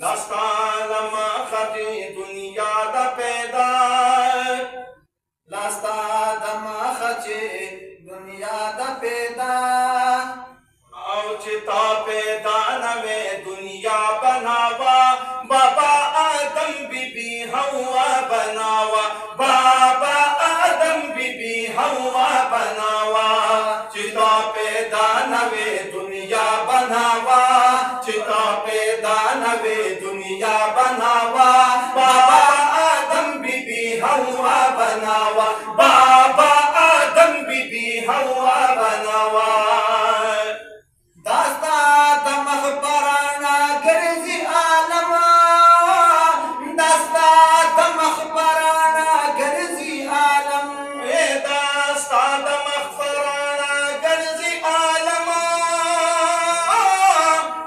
داستان ما خطی دنیا دا پیدا لاستاد مخچ دنیا دا پیدا او چتا پیدا نوے دنیا بناوا بابا آدم بی بی ہوا بناوا بابا آدم بی بی ہوا بناوا چتا پیدا نوے دنیا بناوا چتا پیدا نوے دنیا بناوا بابا آدم بی بی ہوا بناوا بابا آدم بی بی ہوا بناوا داستاد مخبرانا گرزی عالم داستاد مخبرانا گرزی عالم اے داستان مغفرانا گرزی عالم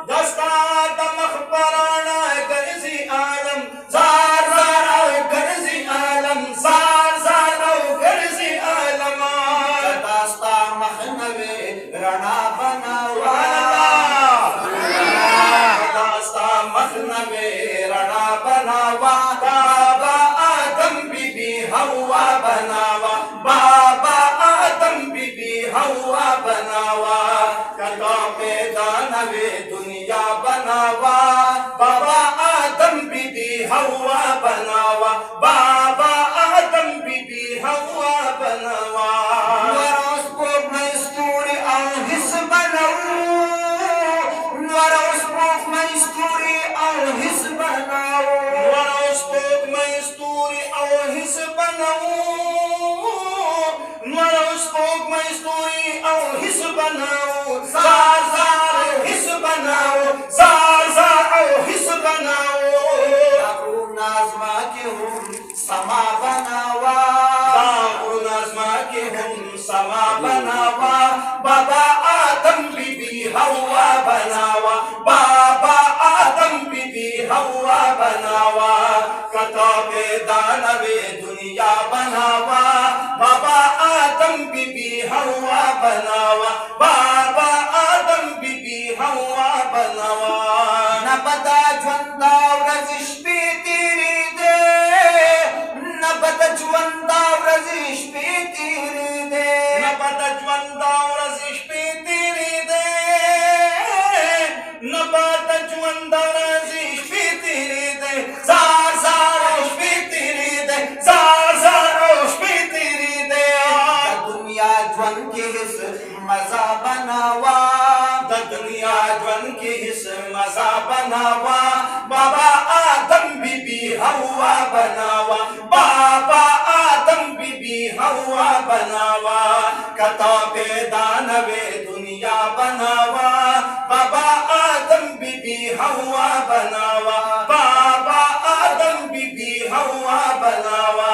داستان مغفرانا گرزی عالم زار زار او گرزی عالم زار زار او گرزی عالم داستا مخنوے رنا بناوا داستان مخنوے رنا بناوا بابا آدم بی بی ہوا بناوا بابا آدم بی بی ہوا بناوا کتا پیدا نوے دنیا بناوا بابا آدم بی بی ہوا بناوا بابا آدم بی بی ہوا بناوا نورس پوک مستوری او حس بنو نورس پوک مستوری او حس بنو ورس پوک مستوری او حس بناو ورس پوک مستوری او حس بناو زار زار حس بناو زار زار او حس بناو ابرو نازما کی ہم سما بناوا داغر نظمہ کے ہم سما بناوا بابا آدم بی بی ہوا بناوا بابا آدم بی بی ہوا بناوا کتاب دانوے دنیا بناوا بابا آدم بی بی ہوا بناوا بابا آدم بی بی ہوا بناوا نبدا جوندا ورزش پی تیری دے نبدا جوندا ورزش پی تیری دے نبت جوندا ورزش پی تیری دے نبت جوندا ورزش پی تیری دے زار زار اوش پی تیری دے زار زار اوش پی تیری دے دنیا جون کی حص مزہ بناوا دا دنیا جون کی حص مزہ بناوا بابا آدم بی بی ہوا بناوا بابا آدم بی بی ہوا بناوا کتاب دانوے دنیا بناوا بابا آدم بی بی ہوا بناوا بابا آدم بی بی ہوا بناوا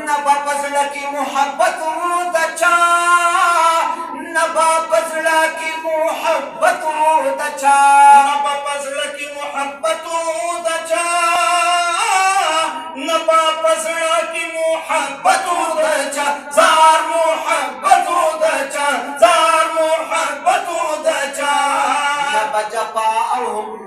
نبا پزڑا کی محبت دچا نبا پزڑا کی محبت دچا نبا پزڑ کی محبت دچا نبا پزڑ کی محبت دچا زار محبت دچا زار محبت دچا نبا جپا او ہم